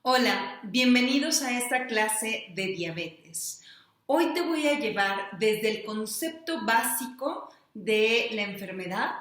Hola, bienvenidos a esta clase de diabetes. Hoy te voy a llevar desde el concepto básico de la enfermedad,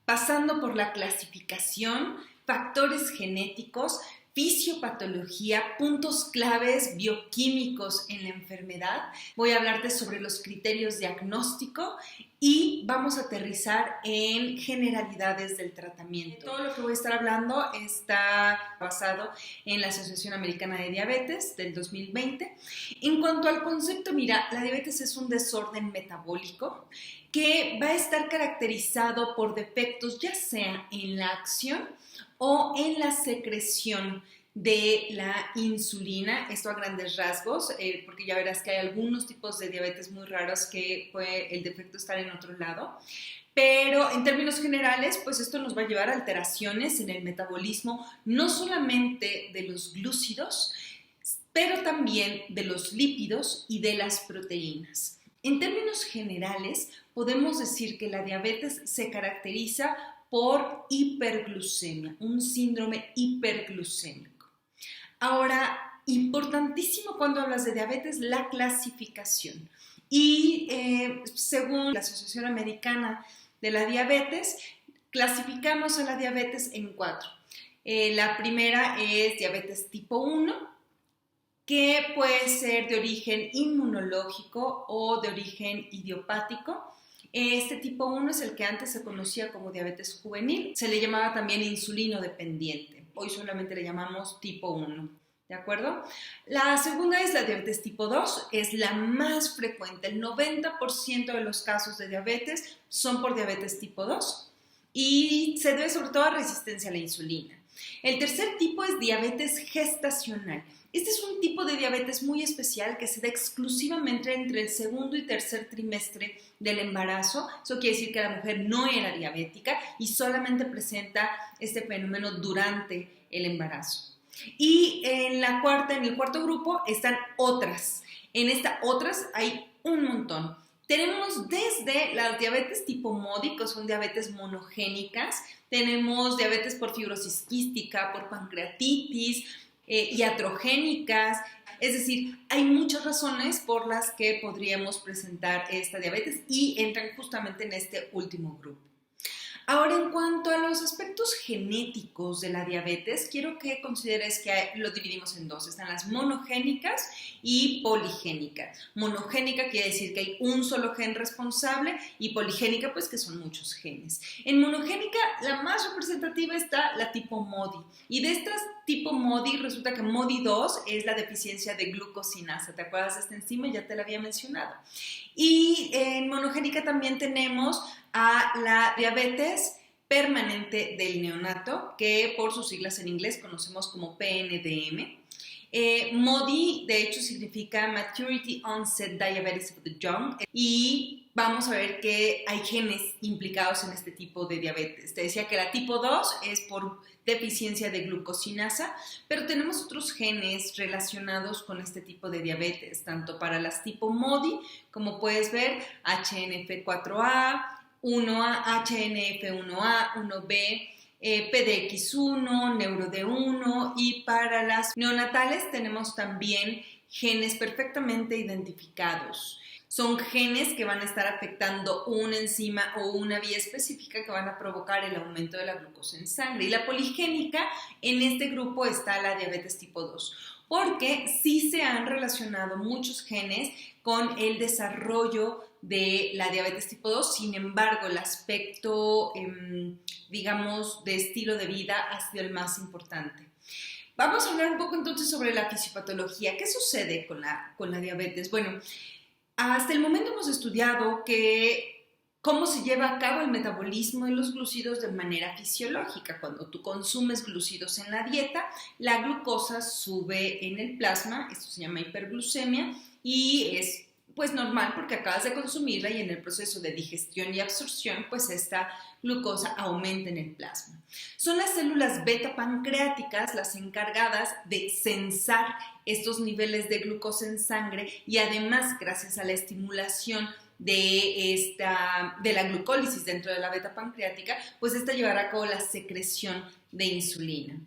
pasando por la clasificación, factores genéticos, fisiopatología, puntos claves bioquímicos en la enfermedad. Voy a hablarte sobre los criterios diagnóstico y vamos a aterrizar en generalidades del tratamiento. Todo lo que voy a estar hablando está basado en la Asociación Americana de Diabetes del 2020. En cuanto al concepto, mira, la diabetes es un desorden metabólico que va a estar caracterizado por defectos ya sea en la acción o en la secreción de la insulina, esto a grandes rasgos, porque ya verás que hay algunos tipos de diabetes muy raros que puede el defecto estar en otro lado, pero en términos generales, pues esto nos va a llevar a alteraciones en el metabolismo, no solamente de los glúcidos, pero también de los lípidos y de las proteínas. En términos generales, podemos decir que la diabetes se caracteriza por hiperglucemia, un síndrome hiperglucémico. Ahora, importantísimo cuando hablas de diabetes, la clasificación. Y según la Asociación Americana de la Diabetes, clasificamos a la diabetes en 4. La primera es diabetes tipo 1, que puede ser de origen inmunológico o de origen idiopático. Este tipo 1 es el que antes se conocía como diabetes juvenil, se le llamaba también insulino dependiente, hoy solamente le llamamos tipo 1, ¿de acuerdo? La segunda es la diabetes tipo 2, es la más frecuente, el 90% de los casos de diabetes son por diabetes tipo 2 y se debe sobre todo a resistencia a la insulina. El tercer tipo es diabetes gestacional. Este es un tipo de diabetes muy especial que se da exclusivamente entre el segundo y tercer trimestre del embarazo. Eso quiere decir que la mujer no era diabética y solamente presenta este fenómeno durante el embarazo. Y en el cuarto grupo están otras. En estas otras hay un montón. Tenemos desde las diabetes tipo MODY, que son diabetes monogénicas, tenemos diabetes por fibrosis quística, por pancreatitis, iatrogénicas, es decir, hay muchas razones por las que podríamos presentar esta diabetes y entran justamente en este último grupo. Ahora, en cuanto a los aspectos genéticos de la diabetes, quiero que consideres que lo dividimos en dos. Están las monogénicas y poligénicas. Monogénica quiere decir que hay un solo gen responsable y poligénica, pues que son muchos genes. En monogénica, la más representativa está la tipo MODY. Y de estas tipo MODY, resulta que MODY 2 es la deficiencia de glucosinasa. ¿Te acuerdas de esta enzima? Ya te la había mencionado. Y en monogénica también tenemos a la diabetes permanente del neonato, que por sus siglas en inglés conocemos como PNDM. MODY, de hecho, significa Maturity Onset Diabetes of the Young, y vamos a ver que hay genes implicados en este tipo de diabetes. Te decía que la tipo 2 es por deficiencia de glucosinasa, pero tenemos otros genes relacionados con este tipo de diabetes, tanto para las tipo MODY, como puedes ver, HNF4A, 1A, HNF1A, 1B, PDX1, NeuroD1, y para las neonatales tenemos también genes perfectamente identificados. Son genes que van a estar afectando una enzima o una vía específica que van a provocar el aumento de la glucosa en sangre. Y la poligénica, en este grupo está la diabetes tipo 2, porque sí se han relacionado muchos genes con el desarrollo de la diabetes tipo 2, sin embargo, el aspecto, digamos, de estilo de vida ha sido el más importante. Vamos a hablar un poco entonces sobre la fisiopatología. ¿Qué sucede con la diabetes? Bueno, hasta el momento hemos estudiado cómo se lleva a cabo el metabolismo de los glúcidos de manera fisiológica. Cuando tú consumes glúcidos en la dieta, la glucosa sube en el plasma, esto se llama hiperglucemia, y es pues normal porque acabas de consumirla y en el proceso de digestión y absorción, pues esta glucosa aumenta en el plasma. Son las células beta pancreáticas las encargadas de censar estos niveles de glucosa en sangre y además, gracias a la estimulación de la glucólisis dentro de la beta pancreática, pues esta llevará a cabo la secreción de insulina.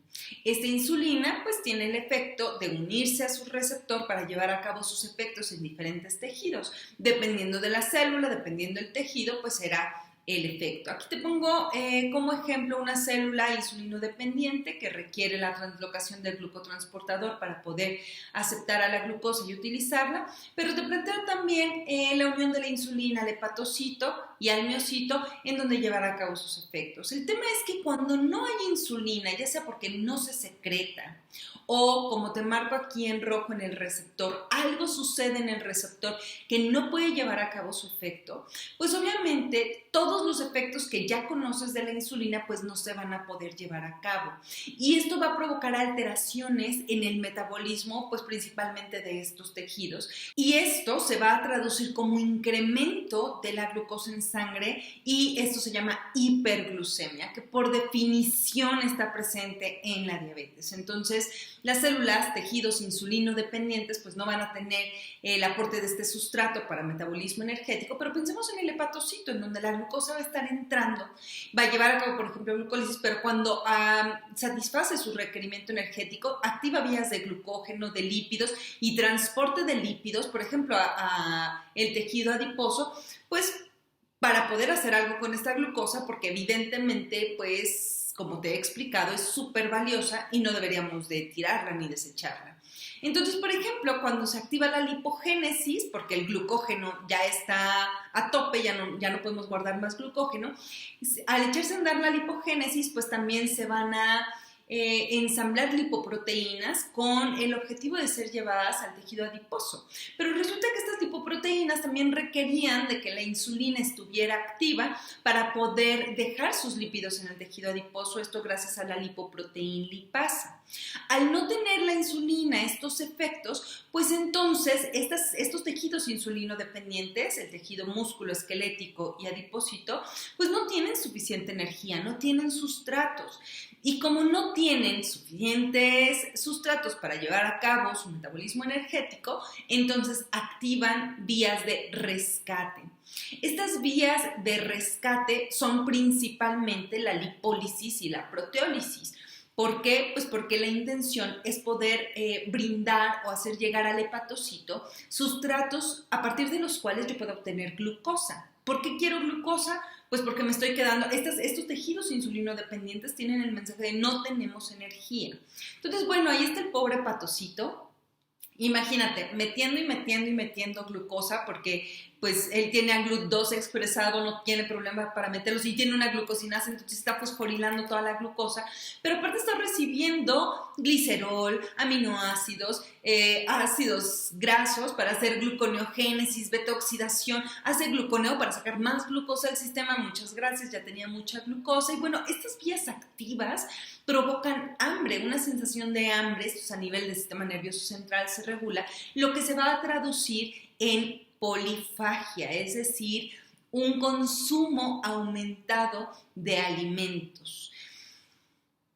Esta insulina pues tiene el efecto de unirse a su receptor para llevar a cabo sus efectos en diferentes tejidos. Dependiendo de la célula, dependiendo del tejido, pues será el efecto. Aquí te pongo como ejemplo una célula insulinodependiente que requiere la translocación del glucotransportador para poder aceptar a la glucosa y utilizarla, pero te planteo también la unión de la insulina al hepatocito y al miocito en donde llevará a cabo sus efectos. El tema es que cuando no hay insulina, ya sea porque no se secreta o como te marco aquí en rojo en el receptor, algo sucede en el receptor que no puede llevar a cabo su efecto, pues obviamente todos los efectos que ya conoces de la insulina pues no se van a poder llevar a cabo. Y esto va a provocar alteraciones en el metabolismo, pues principalmente de estos tejidos. Y esto se va a traducir como incremento de la glucosa en sangre y esto se llama hiperglucemia, que por definición está presente en la diabetes. Entonces, las células, tejidos insulinodependientes, pues no van a tener el aporte de este sustrato para metabolismo energético, pero pensemos en el hepatocito, en donde la glucosa va a estar entrando, va a llevar a cabo, por ejemplo, glucólisis, pero cuando satisface su requerimiento energético, activa vías de glucógeno, de lípidos y transporte de lípidos, por ejemplo, a el tejido adiposo, pues para poder hacer algo con esta glucosa, porque evidentemente, pues, como te he explicado, es súper valiosa y no deberíamos de tirarla ni desecharla. Entonces, por ejemplo, cuando se activa la lipogénesis, porque el glucógeno ya está a tope, ya no podemos guardar más glucógeno, al echarse a andar la lipogénesis, pues también se van a ensamblar lipoproteínas con el objetivo de ser llevadas al tejido adiposo. Pero resulta que estas lipoproteínas también requerían de que la insulina estuviera activa para poder dejar sus lípidos en el tejido adiposo, esto gracias a la lipoproteína lipasa. Al no tener la insulina estos efectos, pues entonces estos tejidos insulinodependientes, el tejido músculo, esquelético y adipocito, pues no tienen suficiente energía, no tienen sustratos. Y como no tienen suficientes sustratos para llevar a cabo su metabolismo energético, entonces activan vías de rescate. Estas vías de rescate son principalmente la lipólisis y la proteólisis. ¿Por qué? Pues porque la intención es poder brindar o hacer llegar al hepatocito sustratos a partir de los cuales yo puedo obtener glucosa. ¿Por qué quiero glucosa? Pues porque me estoy quedando, estos tejidos insulinodependientes tienen el mensaje de no tenemos energía. Entonces, bueno, ahí está el pobre hepatocito. Imagínate, metiendo glucosa porque pues él tiene a GLUT2 expresado, no tiene problema para meterlos y tiene una glucosinasa, entonces está fosforilando toda la glucosa, pero aparte está recibiendo glicerol, aminoácidos, ácidos grasos para hacer gluconeogénesis, beta-oxidación, hace gluconeo para sacar más glucosa del sistema, muchas gracias, ya tenía mucha glucosa y bueno, estas vías activas provocan hambre, una sensación de hambre, esto es a nivel del sistema nervioso central, se regula, lo que se va a traducir en polifagia, es decir, un consumo aumentado de alimentos.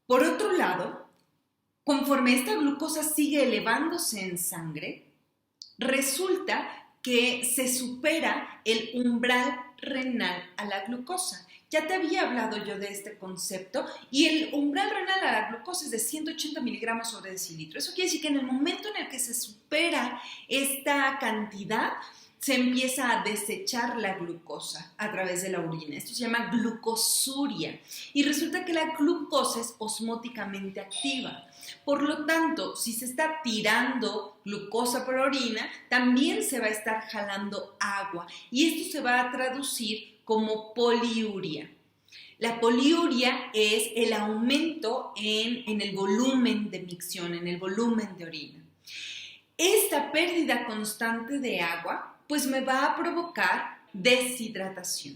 Por otro lado, conforme esta glucosa sigue elevándose en sangre, resulta que se supera el umbral renal a la glucosa. Ya te había hablado yo de este concepto y el umbral renal a la glucosa es de 180 miligramos sobre decilitro. Eso quiere decir que en el momento en el que se supera esta cantidad, se empieza a desechar la glucosa a través de la orina. Esto se llama glucosuria y resulta que la glucosa es osmóticamente activa. Por lo tanto, si se está tirando glucosa por orina, también se va a estar jalando agua y esto se va a traducir como poliuria. La poliuria es el aumento en el volumen de micción, en el volumen de orina. Esta pérdida constante de agua pues me va a provocar deshidratación.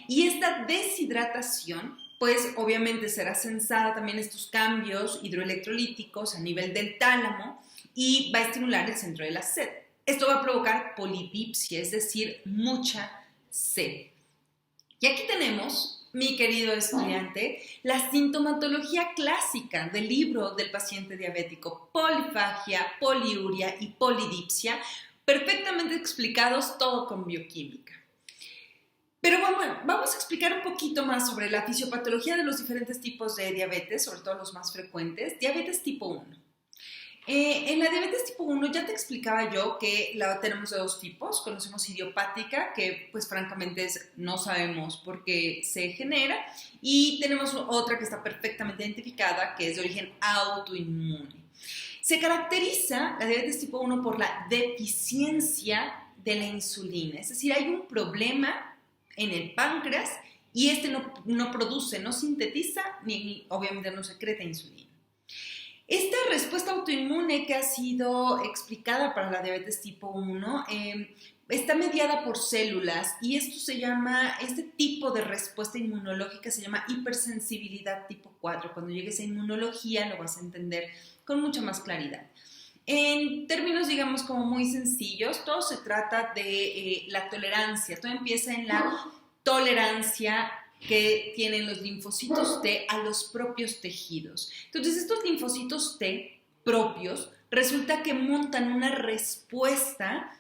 Y esta deshidratación, pues obviamente será sensada también estos cambios hidroelectrolíticos a nivel del tálamo y va a estimular el centro de la sed. Esto va a provocar polidipsia, es decir, mucha sed. Y aquí tenemos, mi querido estudiante, la sintomatología clásica del libro del paciente diabético, polifagia, poliuria y polidipsia, perfectamente explicados todo con bioquímica. Pero bueno, vamos a explicar un poquito más sobre la fisiopatología de los diferentes tipos de diabetes, sobre todo los más frecuentes. Diabetes tipo 1. En la diabetes tipo 1 ya te explicaba yo que la tenemos de dos tipos. Conocemos idiopática, que pues francamente no sabemos por qué se genera, y tenemos otra que está perfectamente identificada, que es de origen autoinmune. Se caracteriza la diabetes tipo 1 por la deficiencia de la insulina, es decir, hay un problema en el páncreas y este no produce, no sintetiza ni obviamente no secreta insulina. Esta respuesta autoinmune que ha sido explicada para la diabetes tipo 1 está mediada por células y este tipo de respuesta inmunológica se llama hipersensibilidad tipo 4. Cuando llegues a inmunología lo vas a entender con mucha más claridad. En términos, digamos, como muy sencillos, todo se trata de la tolerancia. Todo empieza en la tolerancia que tienen los linfocitos T a los propios tejidos. Entonces, estos linfocitos T propios resulta que montan una respuesta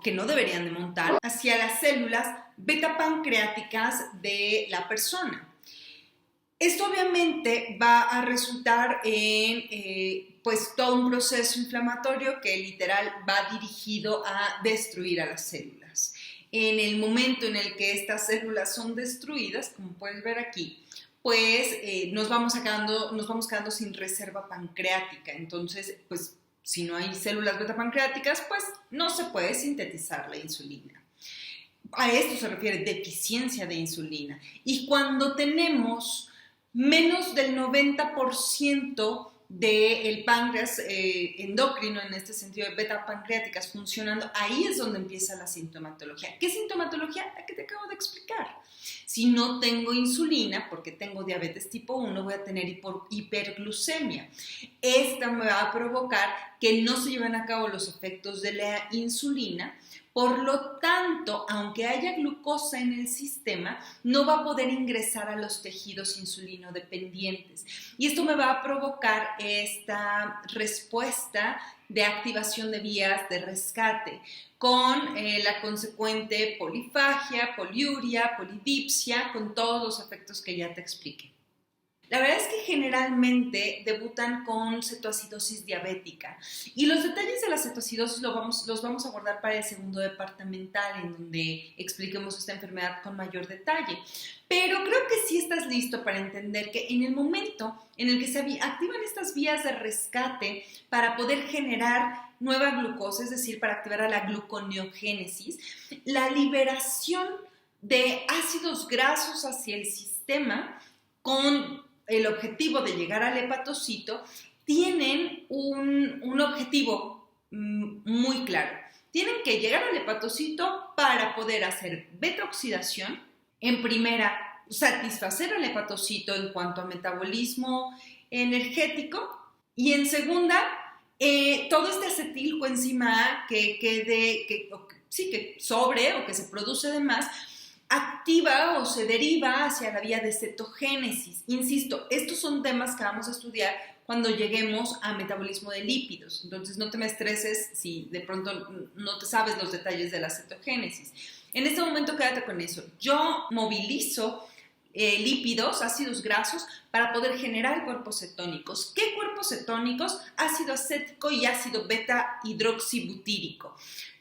que no deberían de montar hacia las células beta pancreáticas de la persona. Esto obviamente va a resultar en pues todo un proceso inflamatorio que literal va dirigido a destruir a las células. En el momento en el que estas células son destruidas, como puedes ver aquí, pues nos vamos quedando sin reserva pancreática. Entonces, pues si no hay células beta pancreáticas, pues no se puede sintetizar la insulina. A esto se refiere deficiencia de insulina. Y cuando tenemos menos del 90% del páncreas endocrino, en este sentido de beta pancreáticas funcionando, ahí es donde empieza la sintomatología. ¿Qué sintomatología? La que te acabo de explicar. Si no tengo insulina, porque tengo diabetes tipo 1, voy a tener hiperglucemia. Esta me va a provocar que no se lleven a cabo los efectos de la insulina. Por lo tanto, aunque haya glucosa en el sistema, no va a poder ingresar a los tejidos insulinodependientes. Y esto me va a provocar esta respuesta de activación de vías de rescate, con la consecuente polifagia, poliuria, polidipsia, con todos los efectos que ya te expliqué. La verdad es que generalmente debutan con cetoacidosis diabética y los detalles de la cetoacidosis los vamos a abordar para el segundo departamental, en donde expliquemos esta enfermedad con mayor detalle. Pero creo que sí estás listo para entender que en el momento en el que se activan estas vías de rescate para poder generar nueva glucosa, es decir, para activar a la gluconeogénesis, la liberación de ácidos grasos hacia el sistema con el objetivo de llegar al hepatocito, tienen un objetivo muy claro. Tienen que llegar al hepatocito para poder hacer beta-oxidación. En primera, satisfacer al hepatocito en cuanto a metabolismo energético. Y en segunda, todo este acetilcoenzima A que sobre o que se produce de más, activa o se deriva hacia la vía de cetogénesis. Insisto, estos son temas que vamos a estudiar cuando lleguemos a metabolismo de lípidos. Entonces no te me estreses si de pronto no te sabes los detalles de la cetogénesis. En este momento quédate con eso. Yo movilizo lípidos, ácidos grasos, para poder generar cuerpos cetónicos. ¿Qué cuerpos cetónicos? Ácido acético y ácido beta-hidroxibutírico.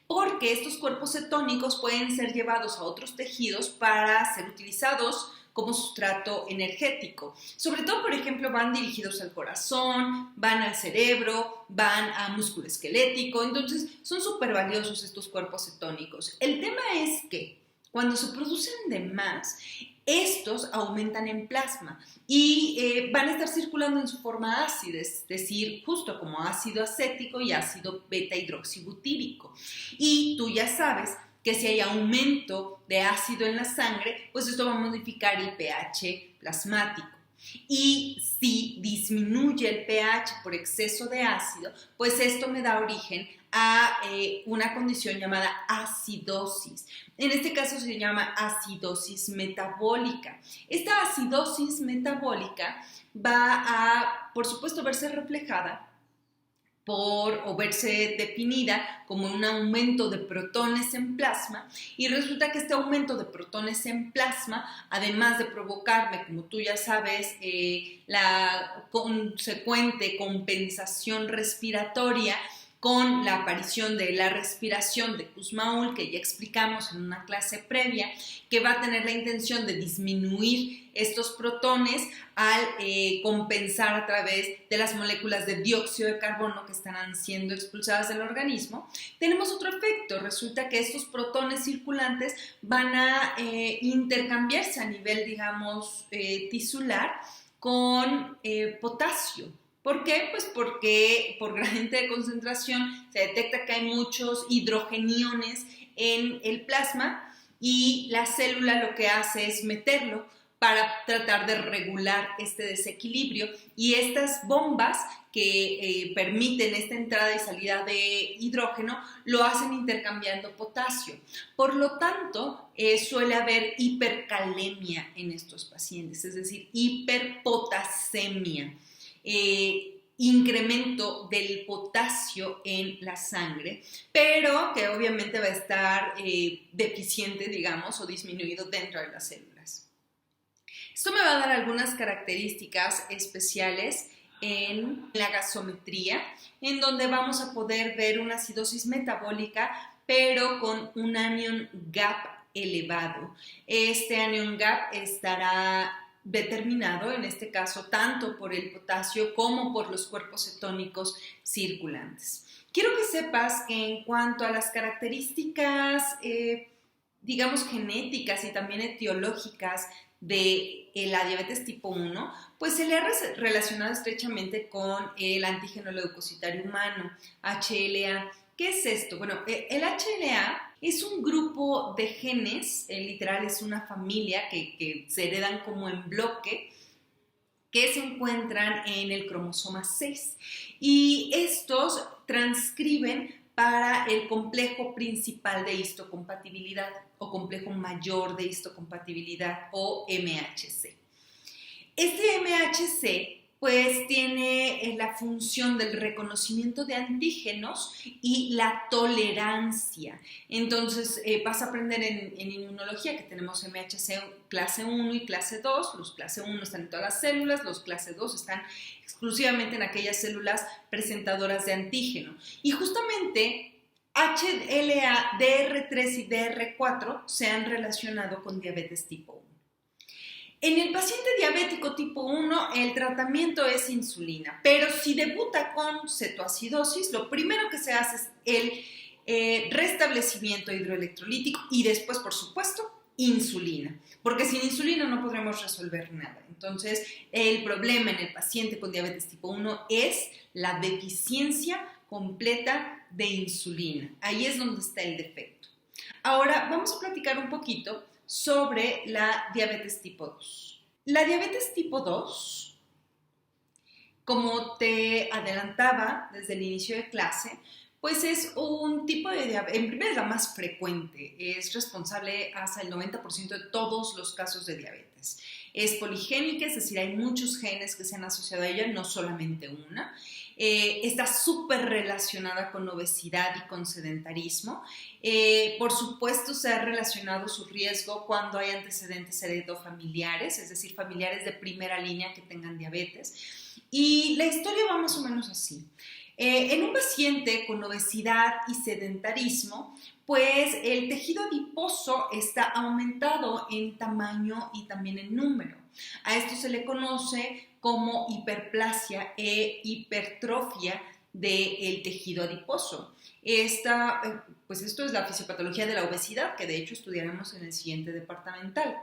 Porque estos cuerpos cetónicos pueden ser llevados a otros tejidos para ser utilizados como sustrato energético. Sobre todo, por ejemplo, van dirigidos al corazón, van al cerebro, van a músculo esquelético. Entonces, son súper valiosos estos cuerpos cetónicos. El tema es que cuando se producen de más, estos aumentan en plasma y van a estar circulando en su forma ácida, es decir, justo como ácido acético y ácido beta-hidroxibutírico. Y tú ya sabes que si hay aumento de ácido en la sangre, pues esto va a modificar el pH plasmático. Y si disminuye el pH por exceso de ácido, pues esto me da origen a una condición llamada acidosis. En este caso se llama acidosis metabólica. Esta acidosis metabólica va a, por supuesto, verse reflejada o verse definida como un aumento de protones en plasma, y resulta que este aumento de protones en plasma, además de provocarme, como tú ya sabes, la consecuente compensación respiratoria con la aparición de la respiración de Kussmaul, que ya explicamos en una clase previa, que va a tener la intención de disminuir estos protones al compensar a través de las moléculas de dióxido de carbono que estarán siendo expulsadas del organismo. Tenemos otro efecto. Resulta que estos protones circulantes van a intercambiarse a nivel, digamos, tisular con potasio. ¿Por qué? Pues porque por gradiente de concentración se detecta que hay muchos hidrogeniones en el plasma y la célula lo que hace es meterlo para tratar de regular este desequilibrio, y estas bombas que permiten esta entrada y salida de hidrógeno lo hacen intercambiando potasio. Por lo tanto, suele haber hipercalemia en estos pacientes, es decir, hiperpotasemia. Incremento del potasio en la sangre, pero que obviamente va a estar deficiente, digamos, o disminuido dentro de las células. Esto me va a dar algunas características especiales en la gasometría, en donde vamos a poder ver una acidosis metabólica, pero con un anion gap elevado. Este anion gap estará determinado, en este caso, tanto por el potasio como por los cuerpos cetónicos circulantes. Quiero que sepas que en cuanto a las características, digamos, genéticas y también etiológicas de la diabetes tipo 1, pues se le ha relacionado estrechamente con el antígeno leucocitario humano, HLA. ¿Qué es esto? Bueno, el HLA es un grupo de genes, literal es una familia que se heredan como en bloque, que se encuentran en el cromosoma 6. Y estos transcriben para el complejo principal de histocompatibilidad o complejo mayor de histocompatibilidad o MHC. Este MHC pues tiene la función del reconocimiento de antígenos y la tolerancia. Entonces vas a aprender en inmunología que tenemos MHC clase 1 y clase 2. Los clase 1 están en todas las células, los clase 2 están exclusivamente en aquellas células presentadoras de antígeno. Y justamente HLA, DR3 y DR4 se han relacionado con diabetes tipo 1. En el paciente diabético tipo 1, el tratamiento es insulina, pero si debuta con cetoacidosis, lo primero que se hace es el restablecimiento hidroelectrolítico y después, por supuesto, insulina, porque sin insulina no podremos resolver nada. Entonces, el problema en el paciente con diabetes tipo 1 es la deficiencia completa de insulina. Ahí es donde está el defecto. Ahora, vamos a platicar un poquito sobre la diabetes tipo 2. La diabetes tipo 2, como te adelantaba desde el inicio de clase, pues es un tipo de diabetes, en primer es la más frecuente, es responsable hasta el 90% de todos los casos de diabetes. Es poligénica, es decir, hay muchos genes que se han asociado a ella, no solamente una. Está súper relacionada con obesidad y con sedentarismo. Por supuesto, se ha relacionado su riesgo cuando hay antecedentes heredofamiliares, es decir, familiares de primera línea que tengan diabetes. Y la historia va más o menos así. En un paciente con obesidad y sedentarismo, pues el tejido adiposo está aumentado en tamaño y también en número. A esto se le conoce como hiperplasia e hipertrofia del tejido adiposo. Pues esto es la fisiopatología de la obesidad, que de hecho estudiaremos en el siguiente departamental.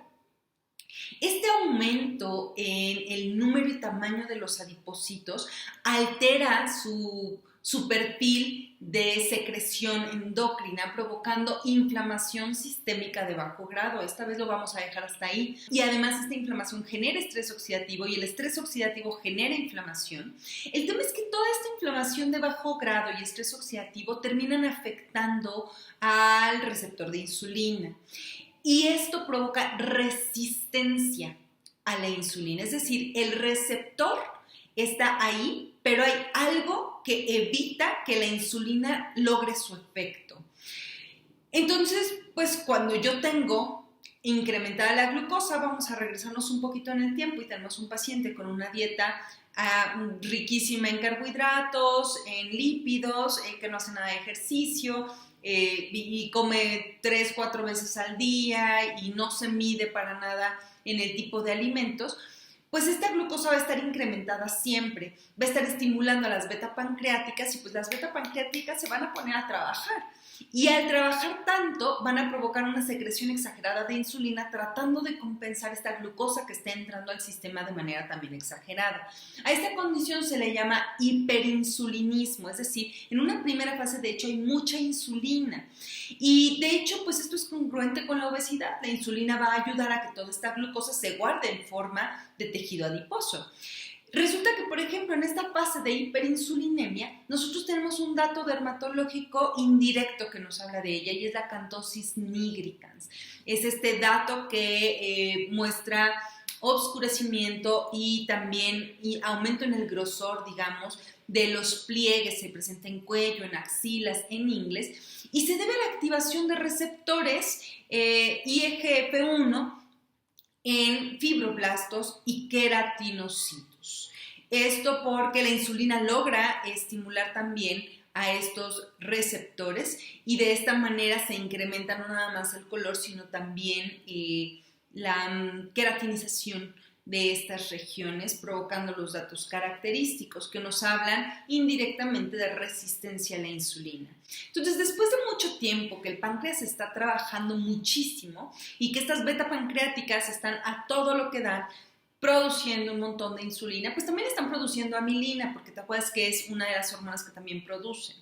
Este aumento en el número y tamaño de los adipocitos altera su perfil de secreción endocrina, provocando inflamación sistémica de bajo grado. Esta vez lo vamos a dejar hasta ahí. Y además esta inflamación genera estrés oxidativo y el estrés oxidativo genera inflamación. El tema es que toda esta inflamación de bajo grado y estrés oxidativo terminan afectando al receptor de insulina. Y esto provoca resistencia a la insulina, es decir, el receptor está ahí, pero hay algo algo que evita que la insulina logre su efecto. Entonces, pues cuando yo tengo incrementada la glucosa, vamos a regresarnos un poquito en el tiempo y tenemos un paciente con una dieta riquísima en carbohidratos, en lípidos, que no hace nada de ejercicio y come 3-4 veces al día y no se mide para nada en el tipo de alimentos, pues esta glucosa va a estar incrementada siempre, va a estar estimulando a las beta pancreáticas y pues las beta pancreáticas se van a poner a trabajar. Y al trabajar tanto van a provocar una secreción exagerada de insulina tratando de compensar esta glucosa que está entrando al sistema de manera también exagerada. A esta condición se le llama hiperinsulinismo, es decir, en una primera fase de hecho hay mucha insulina y de hecho pues esto es congruente con la obesidad. La insulina va a ayudar a que toda esta glucosa se guarde en forma de tejido adiposo. Resulta que, por ejemplo, en esta fase de hiperinsulinemia, nosotros tenemos un dato dermatológico indirecto que nos habla de ella y es la acanthosis nigricans. Es este dato que muestra obscurecimiento y también aumento en el grosor, digamos, de los pliegues, se presenta en cuello, en axilas, en ingles, y se debe a la activación de receptores IGF-1 en fibroblastos y queratinocitos. Esto porque la insulina logra estimular también a estos receptores y de esta manera se incrementa no nada más el color, sino también la queratinización de estas regiones, provocando los datos característicos que nos hablan indirectamente de resistencia a la insulina. Entonces, después de mucho tiempo que el páncreas está trabajando muchísimo y que estas beta pancreáticas están a todo lo que dan, produciendo un montón de insulina, pues también están produciendo amilina, porque te acuerdas que es una de las hormonas que también producen.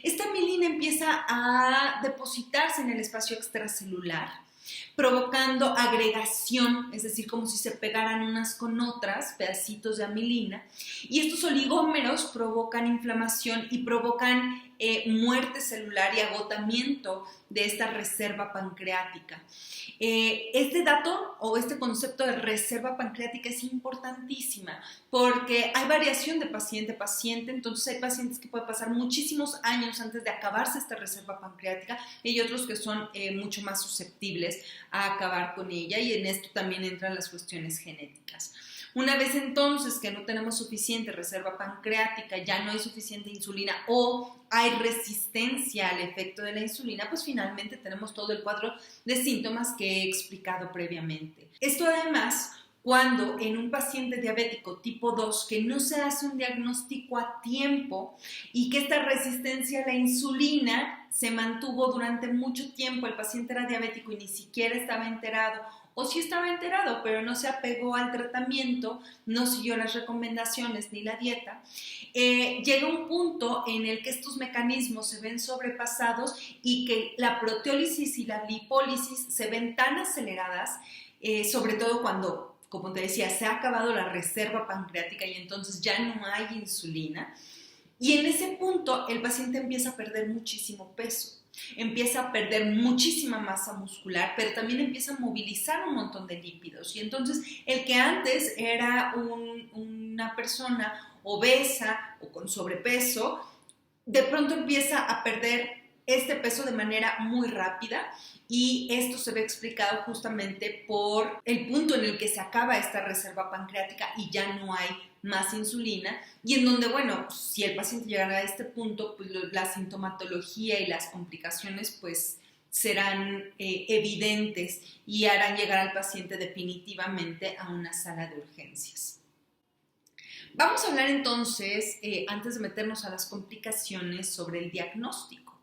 Esta amilina empieza a depositarse en el espacio extracelular, provocando agregación, es decir, como si se pegaran unas con otras, pedacitos de amilina, y estos oligómeros provocan inflamación y provocan muerte celular y agotamiento de esta reserva pancreática. Este dato o este concepto de reserva pancreática es importantísima porque hay variación de paciente a paciente, entonces hay pacientes que pueden pasar muchísimos años antes de acabarse esta reserva pancreática y hay otros que son mucho más susceptibles a acabar con ella y en esto también entran las cuestiones genéticas. Una vez entonces que no tenemos suficiente reserva pancreática, ya no hay suficiente insulina o hay resistencia al efecto de la insulina, pues finalmente tenemos todo el cuadro de síntomas que he explicado previamente. Esto además, cuando en un paciente diabético tipo 2 que no se hace un diagnóstico a tiempo y que esta resistencia a la insulina se mantuvo durante mucho tiempo, el paciente era diabético y ni siquiera estaba enterado, o sí estaba enterado, pero no se apegó al tratamiento, no siguió las recomendaciones ni la dieta, llega un punto en el que estos mecanismos se ven sobrepasados y que la proteólisis y la lipólisis se ven tan aceleradas, sobre todo cuando, como te decía, se ha acabado la reserva pancreática y entonces ya no hay insulina. Y en ese punto el paciente empieza a perder muchísimo peso. Empieza a perder muchísima masa muscular, pero también empieza a movilizar un montón de lípidos. Y entonces el que antes era una persona obesa o con sobrepeso, de pronto empieza a perder este peso de manera muy rápida y esto se ve explicado justamente por el punto en el que se acaba esta reserva pancreática y ya no hay más insulina y en donde, bueno, si el paciente llegara a este punto, pues la sintomatología y las complicaciones pues serán evidentes y harán llegar al paciente definitivamente a una sala de urgencias. Vamos a hablar entonces, antes de meternos a las complicaciones, sobre el diagnóstico.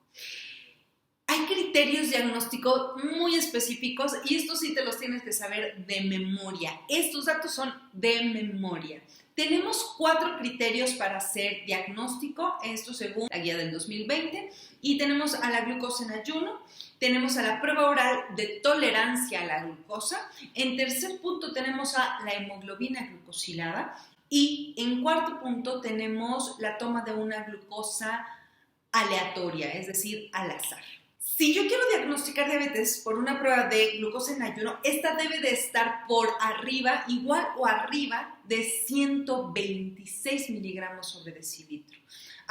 Hay criterios diagnósticos muy específicos y estos sí te los tienes que saber de memoria. Estos datos son de memoria. Tenemos 4 criterios para hacer diagnóstico, esto según la guía del 2020, y tenemos a la glucosa en ayuno, tenemos a la prueba oral de tolerancia a la glucosa, en tercer punto tenemos a la hemoglobina glucosilada y en cuarto punto tenemos la toma de una glucosa aleatoria, es decir, al azar. Si yo quiero diagnosticar diabetes por una prueba de glucosa en ayuno, esta debe de estar por arriba, igual o arriba de 126 miligramos sobre decilitro.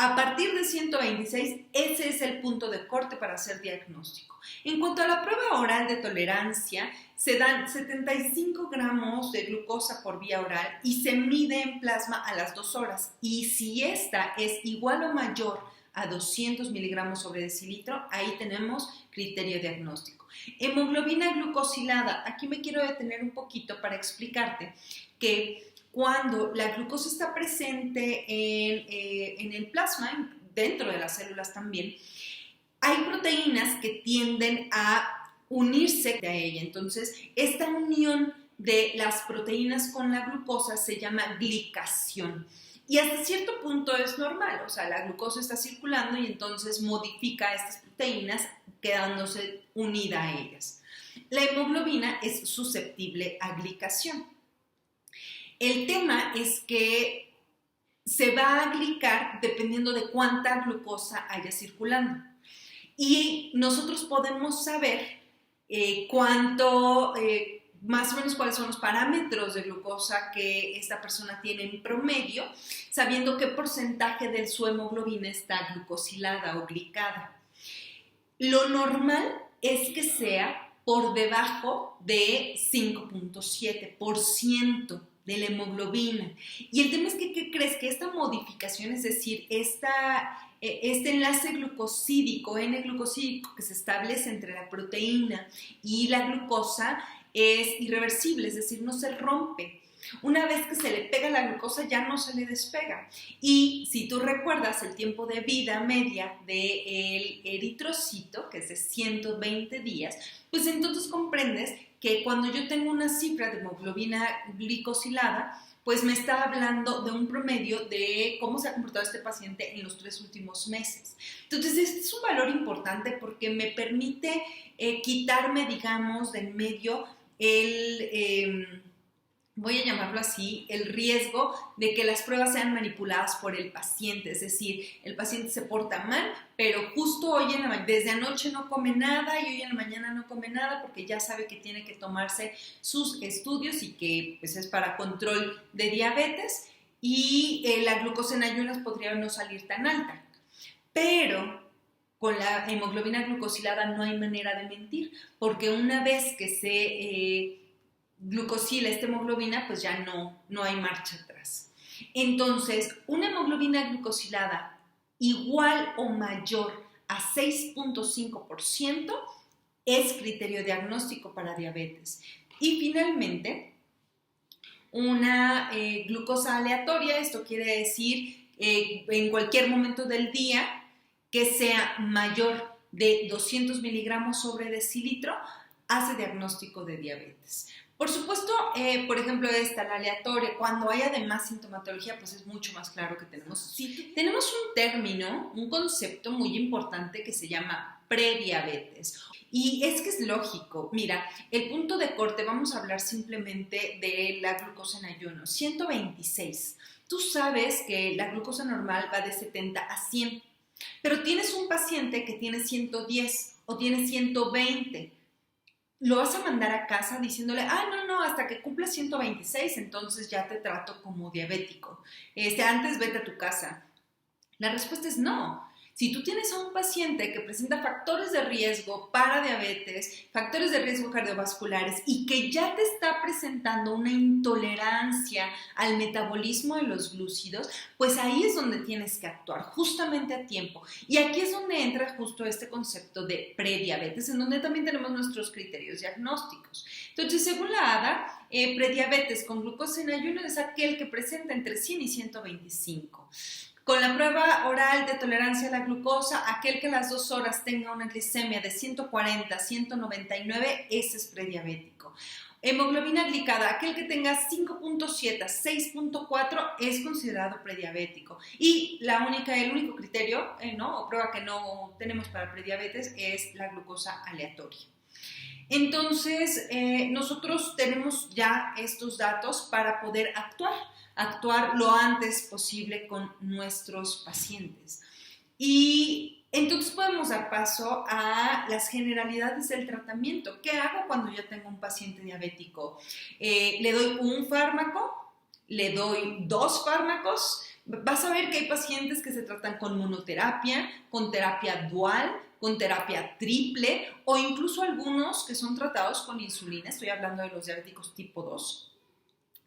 A partir de 126, ese es el punto de corte para hacer diagnóstico. En cuanto a la prueba oral de tolerancia, se dan 75 gramos de glucosa por vía oral y se mide en plasma a las 2 horas. Y si esta es igual o mayor a 200 miligramos sobre decilitro, ahí tenemos criterio diagnóstico. Hemoglobina glucosilada, aquí me quiero detener un poquito para explicarte que cuando la glucosa está presente en el plasma, dentro de las células también, hay proteínas que tienden a unirse a ella. Entonces, esta unión de las proteínas con la glucosa se llama glicación. Y hasta cierto punto es normal, o sea, la glucosa está circulando y entonces modifica estas proteínas quedándose unida a ellas. La hemoglobina es susceptible a glicación. El tema es que se va a glicar dependiendo de cuánta glucosa haya circulando. Y nosotros podemos saber más o menos cuáles son los parámetros de glucosa que esta persona tiene en promedio, sabiendo qué porcentaje de su hemoglobina está glucosilada o glicada. Lo normal es que sea por debajo de 5.7% de la hemoglobina. Y el tema es que, ¿qué crees? Que esta modificación, es decir, este enlace glucosídico, N-glucosídico que se establece entre la proteína y la glucosa es irreversible, es decir, no se rompe. Una vez que se le pega la glucosa ya no se le despega. Y si tú recuerdas el tiempo de vida media del eritrocito, que es de 120 días, pues entonces comprendes que cuando yo tengo una cifra de hemoglobina glicosilada, pues me está hablando de un promedio de cómo se ha comportado este paciente en los 3 últimos meses. Entonces, este es un valor importante porque me permite quitarme, digamos, de en medio voy a llamarlo así, el riesgo de que las pruebas sean manipuladas por el paciente. Es decir, el paciente se porta mal, pero justo desde anoche no come nada y hoy en la mañana no come nada porque ya sabe que tiene que tomarse sus estudios y que pues, es para control de diabetes y la glucosa en ayunas podría no salir tan alta. Pero con la hemoglobina glucosilada no hay manera de mentir, porque una vez que se glucosila esta hemoglobina, pues ya no hay marcha atrás. Entonces, una hemoglobina glucosilada igual o mayor a 6.5% es criterio diagnóstico para diabetes. Y finalmente, una glucosa aleatoria, esto quiere decir en cualquier momento del día que sea mayor de 200 miligramos sobre decilitro, hace diagnóstico de diabetes. Por supuesto, por ejemplo, la aleatoria, cuando hay además sintomatología, pues es mucho más claro que tenemos un término, un concepto muy importante que se llama prediabetes. Y es que es lógico. Mira, el punto de corte, vamos a hablar simplemente de la glucosa en ayuno, 126. Tú sabes que la glucosa normal va de 70 a 100, pero tienes un paciente que tiene 110 o tiene 120. Lo vas a mandar a casa diciéndole, no, hasta que cumpla 126, entonces ya te trato como diabético. Antes vete a tu casa. La respuesta es no. Si tú tienes a un paciente que presenta factores de riesgo para diabetes, factores de riesgo cardiovasculares y que ya te está presentando una intolerancia al metabolismo de los glúcidos, pues ahí es donde tienes que actuar justamente a tiempo. Y aquí es donde entra justo este concepto de prediabetes, en donde también tenemos nuestros criterios diagnósticos. Entonces, según la ADA, prediabetes con glucosa en ayuno es aquel que presenta entre 100 y 125. Con la prueba oral de tolerancia a la glucosa, aquel que a las 2 horas tenga una glicemia de 140 a 199, ese es prediabético. Hemoglobina glicada, aquel que tenga 5.7 a 6.4 es considerado prediabético. Y el único criterio o prueba que no tenemos para prediabetes es la glucosa aleatoria. Entonces, nosotros tenemos ya estos datos para poder actuar lo antes posible con nuestros pacientes. Y entonces podemos dar paso a las generalidades del tratamiento. ¿Qué hago cuando yo tengo un paciente diabético? ¿Le doy un fármaco? ¿Le doy 2 fármacos? Vas a ver que hay pacientes que se tratan con monoterapia, con terapia dual, con terapia triple o incluso algunos que son tratados con insulina. Estoy hablando de los diabéticos tipo 2.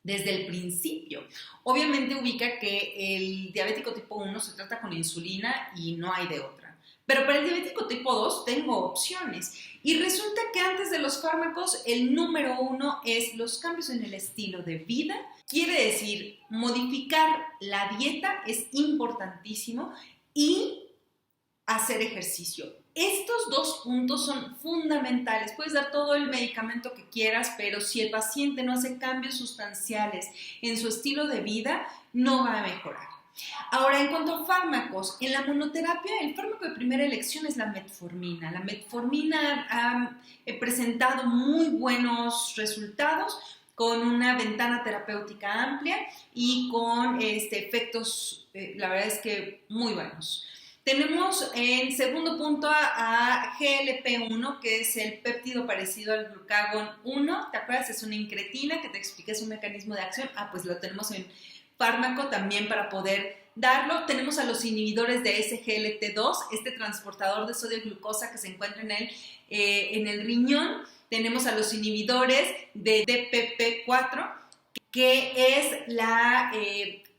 Desde el principio. Obviamente ubica que el diabético tipo 1 se trata con insulina y no hay de otra. Pero para el diabético tipo 2 tengo opciones. Y resulta que antes de los fármacos, el número 1 es los cambios en el estilo de vida. Quiere decir, modificar la dieta es importantísimo y hacer ejercicio. Estos dos puntos son fundamentales. Puedes dar todo el medicamento que quieras, pero si el paciente no hace cambios sustanciales en su estilo de vida, no va a mejorar. Ahora, en cuanto a fármacos, en la monoterapia, el fármaco de primera elección es la metformina. La metformina ha presentado muy buenos resultados con una ventana terapéutica amplia y con efectos, la verdad es que muy buenos. Tenemos en segundo punto a GLP-1, que es el péptido parecido al glucagón 1. ¿Te acuerdas? Es una incretina que te expliqué su mecanismo de acción. Pues lo tenemos en fármaco también para poder darlo. Tenemos a los inhibidores de SGLT2, este transportador de sodio y glucosa que se encuentra en el riñón. Tenemos a los inhibidores de DPP4, que es la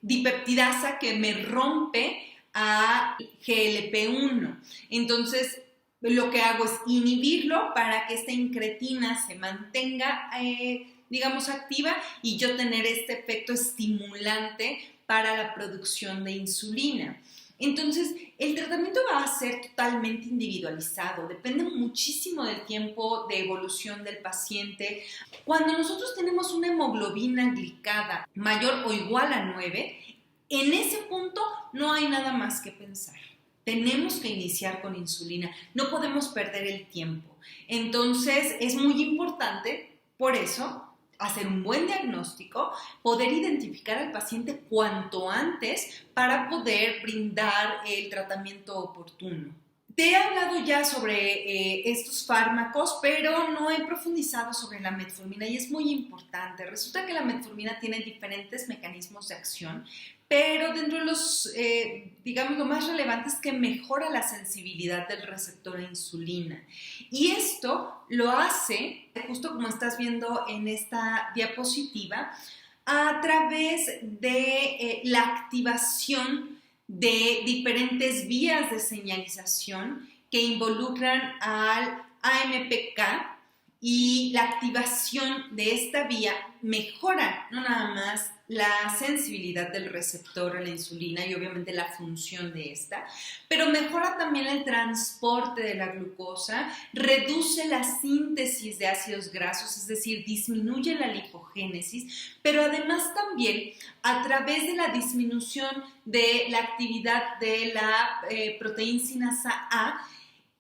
dipeptidasa que me rompe a GLP-1. Entonces, lo que hago es inhibirlo para que esta incretina se mantenga, digamos, activa y yo tener este efecto estimulante para la producción de insulina. Entonces, el tratamiento va a ser totalmente individualizado, depende muchísimo del tiempo de evolución del paciente. Cuando nosotros tenemos una hemoglobina glicada mayor o igual a 9, en ese punto no hay nada más que pensar. Tenemos que iniciar con insulina, no podemos perder el tiempo. Entonces es muy importante, por eso, hacer un buen diagnóstico, poder identificar al paciente cuanto antes para poder brindar el tratamiento oportuno. Te he hablado ya sobre estos fármacos, pero no he profundizado sobre la metformina y es muy importante. Resulta que la metformina tiene diferentes mecanismos de acción, pero dentro de los, digamos, lo más relevante es que mejora la sensibilidad del receptor a insulina. Y esto lo hace, justo como estás viendo en esta diapositiva, a través de la activación de diferentes vías de señalización que involucran al AMPK, y la activación de esta vía mejora no nada más la sensibilidad del receptor a la insulina y obviamente la función de esta, pero mejora también el transporte de la glucosa, reduce la síntesis de ácidos grasos, es decir, disminuye la lipogénesis, pero además también a través de la disminución de la actividad de la proteína sinasa A,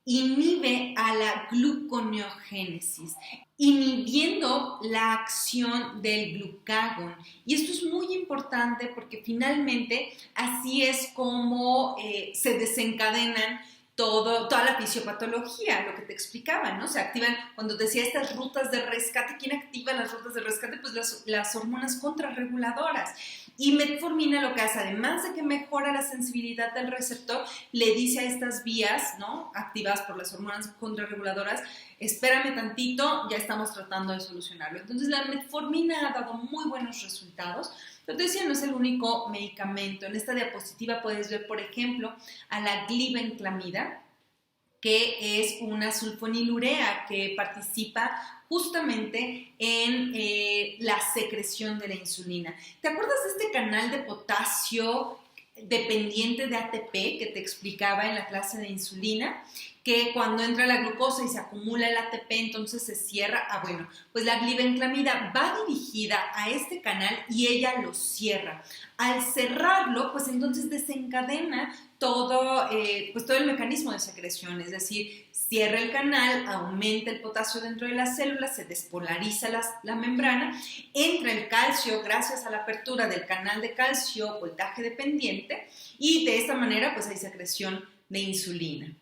inhibe a la gluconeogénesis, inhibiendo la acción del glucagón. Y esto es muy importante porque finalmente así es como se desencadenan toda la fisiopatología, lo que te explicaba, ¿no? Se activan, cuando decía estas rutas de rescate, ¿quién activa las rutas de rescate? Pues las hormonas contrarreguladoras. Y metformina lo que hace, además de que mejora la sensibilidad del receptor, le dice a estas vías, ¿no?, activadas por las hormonas contrarreguladoras, espérame tantito, ya estamos tratando de solucionarlo. Entonces la metformina ha dado muy buenos resultados. Pero te decía, no es el único medicamento. En esta diapositiva puedes ver, por ejemplo, a la glibenclamida, que es una sulfonilurea que participa justamente en la secreción de la insulina. ¿Te acuerdas de este canal de potasio dependiente de ATP que te explicaba en la clase de insulina? Que cuando entra la glucosa y se acumula el ATP, entonces se cierra. Bueno, pues la glibenclamida va dirigida a este canal y ella lo cierra. Al cerrarlo, pues entonces desencadena todo el mecanismo de secreción, es decir, cierra el canal, aumenta el potasio dentro de las células, se despolariza la membrana, entra el calcio gracias a la apertura del canal de calcio, voltaje dependiente, y de esta manera pues hay secreción de insulina.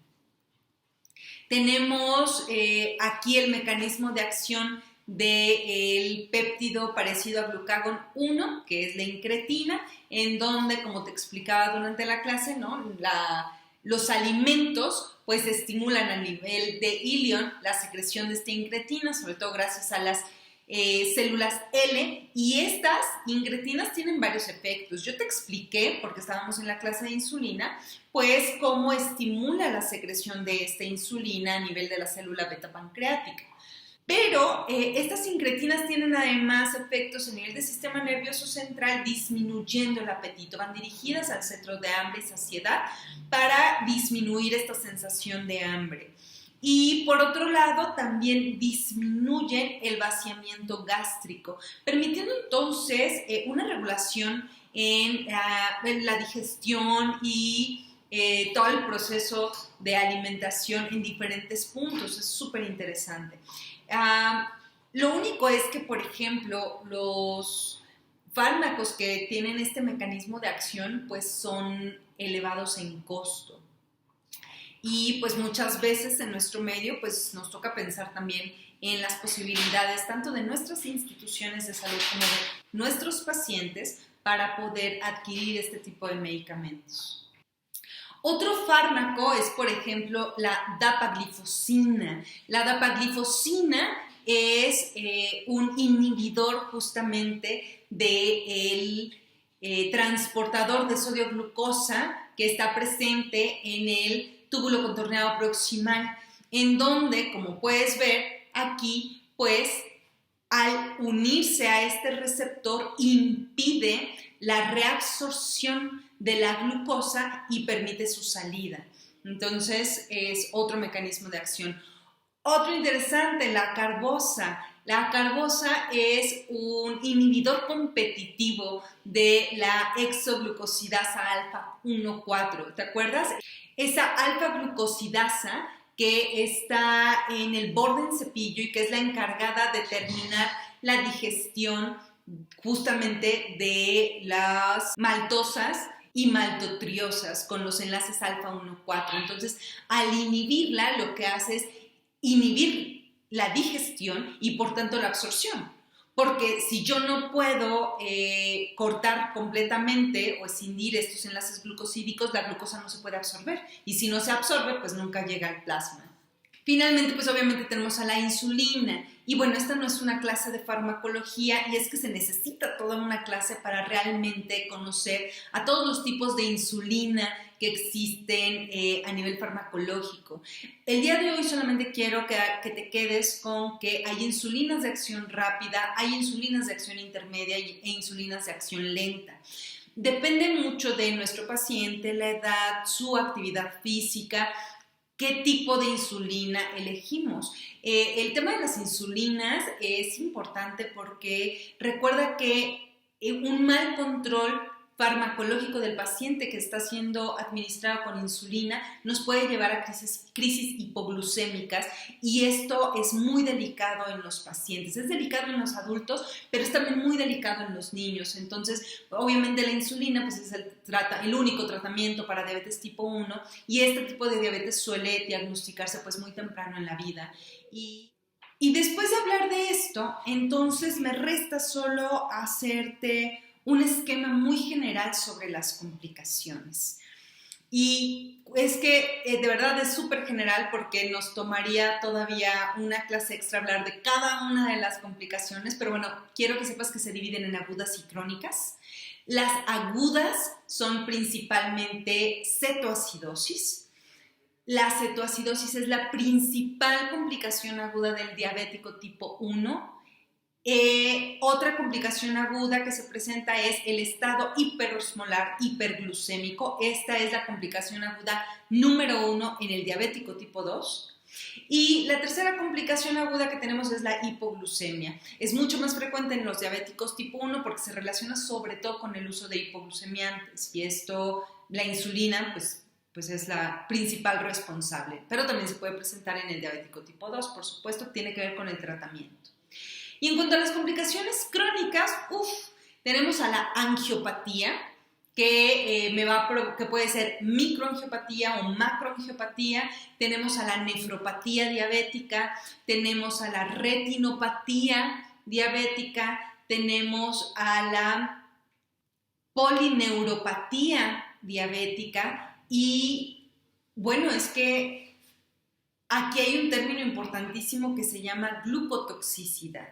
Tenemos aquí el mecanismo de acción del péptido parecido a glucagón 1, que es la incretina, en donde, como te explicaba durante la clase, ¿no? Los alimentos pues estimulan a nivel de ilion la secreción de esta incretina, sobre todo gracias a las células L, y estas incretinas tienen varios efectos. Yo te expliqué, porque estábamos en la clase de insulina, pues cómo estimula la secreción de esta insulina a nivel de la célula beta pancreática. Pero estas incretinas tienen además efectos a nivel del sistema nervioso central, disminuyendo el apetito. Van dirigidas al centro de hambre y saciedad para disminuir esta sensación de hambre. Y por otro lado, también disminuyen el vaciamiento gástrico, permitiendo entonces una regulación en la digestión y todo el proceso de alimentación en diferentes puntos. Es súper interesante. Lo único es que, por ejemplo, los fármacos que tienen este mecanismo de acción pues son elevados en costo. Y pues muchas veces en nuestro medio pues nos toca pensar también en las posibilidades tanto de nuestras instituciones de salud como de nuestros pacientes para poder adquirir este tipo de medicamentos. Otro fármaco es, por ejemplo, la dapaglifosina. La dapaglifosina es un inhibidor justamente del transportador de sodio glucosa que está presente en el túbulo contorneado proximal, en donde, como puedes ver aquí, pues al unirse a este receptor impide la reabsorción de la glucosa y permite su salida. Entonces es otro mecanismo de acción. Otro interesante, la carbosa. La carbosa es un inhibidor competitivo de la hexoglucosidasa alfa 1,4. ¿Te acuerdas? Esa alfa-glucosidasa que está en el borde del cepillo y que es la encargada de terminar la digestión justamente de las maltosas y maltotriosas con los enlaces alfa 1,4. Entonces, al inhibirla, lo que hace es inhibir la digestión y por tanto la absorción. Porque si yo no puedo cortar completamente o escindir estos enlaces glucosídicos, la glucosa no se puede absorber. Y si no se absorbe, pues nunca llega al plasma. Finalmente, pues obviamente tenemos a la insulina. Y bueno, esta no es una clase de farmacología y es que se necesita toda una clase para realmente conocer a todos los tipos de insulina que existen a nivel farmacológico. El día de hoy solamente quiero que te quedes con que hay insulinas de acción rápida, hay insulinas de acción intermedia e insulinas de acción lenta. Depende mucho de nuestro paciente, la edad, su actividad física, qué tipo de insulina elegimos. El tema de las insulinas es importante porque recuerda que un mal control farmacológico del paciente que está siendo administrado con insulina nos puede llevar a crisis hipoglucémicas y esto es muy delicado en los pacientes. Es delicado en los adultos, pero es también muy delicado en los niños. Entonces, obviamente la insulina pues, es el único tratamiento para diabetes tipo 1 y este tipo de diabetes suele diagnosticarse pues, muy temprano en la vida. Y después de hablar de esto, entonces me resta solo hacerte un esquema muy general sobre las complicaciones. Y es que de verdad es súper general porque nos tomaría todavía una clase extra hablar de cada una de las complicaciones, pero bueno, quiero que sepas que se dividen en agudas y crónicas. Las agudas son principalmente cetoacidosis. La cetoacidosis es la principal complicación aguda del diabético tipo 1. Otra complicación aguda que se presenta es el estado hiperosmolar hiperglucémico. Esta es la complicación aguda número 1 en el diabético tipo 2. Y la tercera complicación aguda que tenemos es la hipoglucemia. Es mucho más frecuente en los diabéticos tipo 1 porque se relaciona sobre todo con el uso de hipoglucemiantes y esto, la insulina, pues es la principal responsable. Pero también se puede presentar en el diabético tipo 2, por supuesto, tiene que ver con el tratamiento. Y en cuanto a las complicaciones crónicas, tenemos a la angiopatía, que puede ser microangiopatía o macroangiopatía, tenemos a la nefropatía diabética, tenemos a la retinopatía diabética, tenemos a la polineuropatía diabética y bueno, es que aquí hay un término importantísimo que se llama glucotoxicidad.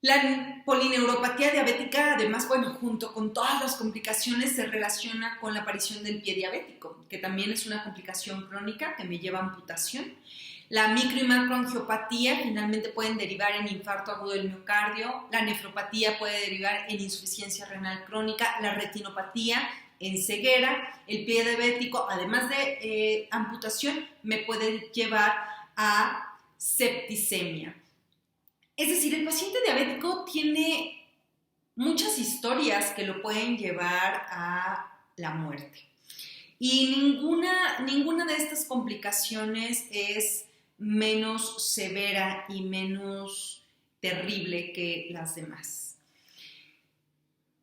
La polineuropatía diabética, además, bueno, junto con todas las complicaciones, se relaciona con la aparición del pie diabético, que también es una complicación crónica que me lleva a amputación. La micro y macroangiopatía finalmente pueden derivar en infarto agudo del miocardio, la nefropatía puede derivar en insuficiencia renal crónica, la retinopatía en ceguera, el pie diabético, además de amputación, me puede llevar a septicemia. Es decir, el paciente diabético tiene muchas historias que lo pueden llevar a la muerte. Y ninguna de estas complicaciones es menos severa y menos terrible que las demás.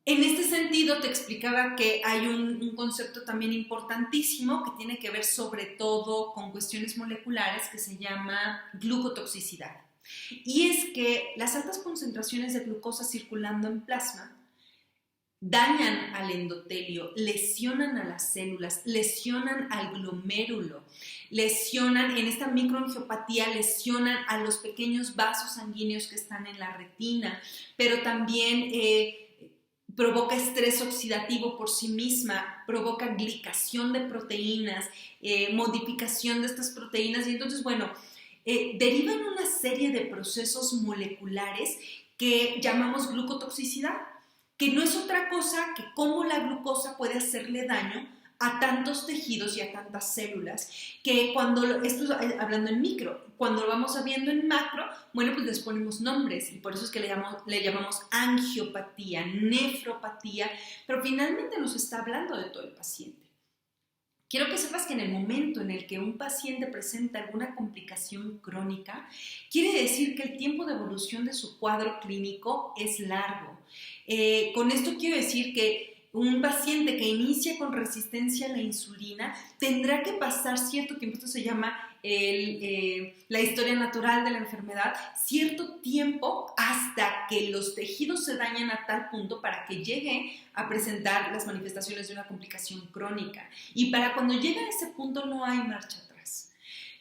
En este sentido, te explicaba que hay un concepto también importantísimo que tiene que ver sobre todo con cuestiones moleculares que se llama glucotoxicidad. Y es que las altas concentraciones de glucosa circulando en plasma dañan al endotelio, lesionan a las células, lesionan al glomérulo, lesionan en esta microangiopatía, lesionan a los pequeños vasos sanguíneos que están en la retina, pero también provoca estrés oxidativo por sí misma, provoca glicación de proteínas, modificación de estas proteínas y entonces, bueno, derivan una serie de procesos moleculares que llamamos glucotoxicidad, que no es otra cosa que cómo la glucosa puede hacerle daño a tantos tejidos y a tantas células, que esto hablando en micro, cuando lo vamos viendo en macro, bueno, pues les ponemos nombres y por eso es que le llamamos angiopatía, nefropatía, pero finalmente nos está hablando de todo el paciente. Quiero que sepas que en el momento en el que un paciente presenta alguna complicación crónica, quiere decir que el tiempo de evolución de su cuadro clínico es largo. Con esto quiero decir que un paciente que inicia con resistencia a la insulina tendrá que pasar cierto tiempo, esto se llama la historia natural de la enfermedad, cierto tiempo hasta que los tejidos se dañan a tal punto para que llegue a presentar las manifestaciones de una complicación crónica. Y para cuando llega a ese punto no hay marcha atrás.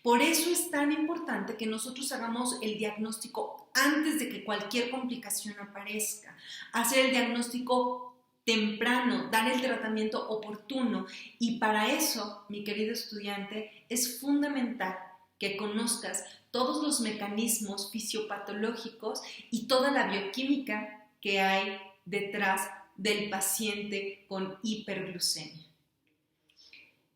Por eso es tan importante que nosotros hagamos el diagnóstico antes de que cualquier complicación aparezca, hacer el diagnóstico temprano, dar el tratamiento oportuno y para eso, mi querido estudiante, es fundamental que conozcas todos los mecanismos fisiopatológicos y toda la bioquímica que hay detrás del paciente con hiperglucemia.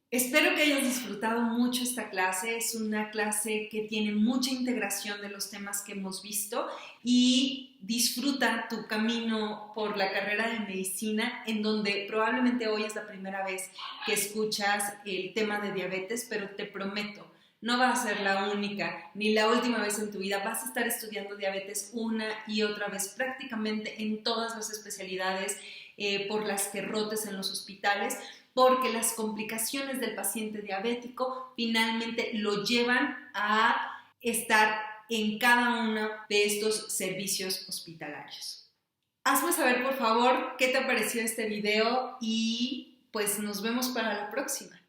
Espero que hayas disfrutado mucho esta clase, es una clase que tiene mucha integración de los temas que hemos visto y disfruta tu camino por la carrera de medicina en donde probablemente hoy es la primera vez que escuchas el tema de diabetes, pero te prometo, no va a ser la única ni la última vez en tu vida, vas a estar estudiando diabetes una y otra vez prácticamente en todas las especialidades por las que rotes en los hospitales, porque las complicaciones del paciente diabético finalmente lo llevan a estar en cada uno de estos servicios hospitalarios. Hazme saber, por favor, qué te pareció este video y pues nos vemos para la próxima.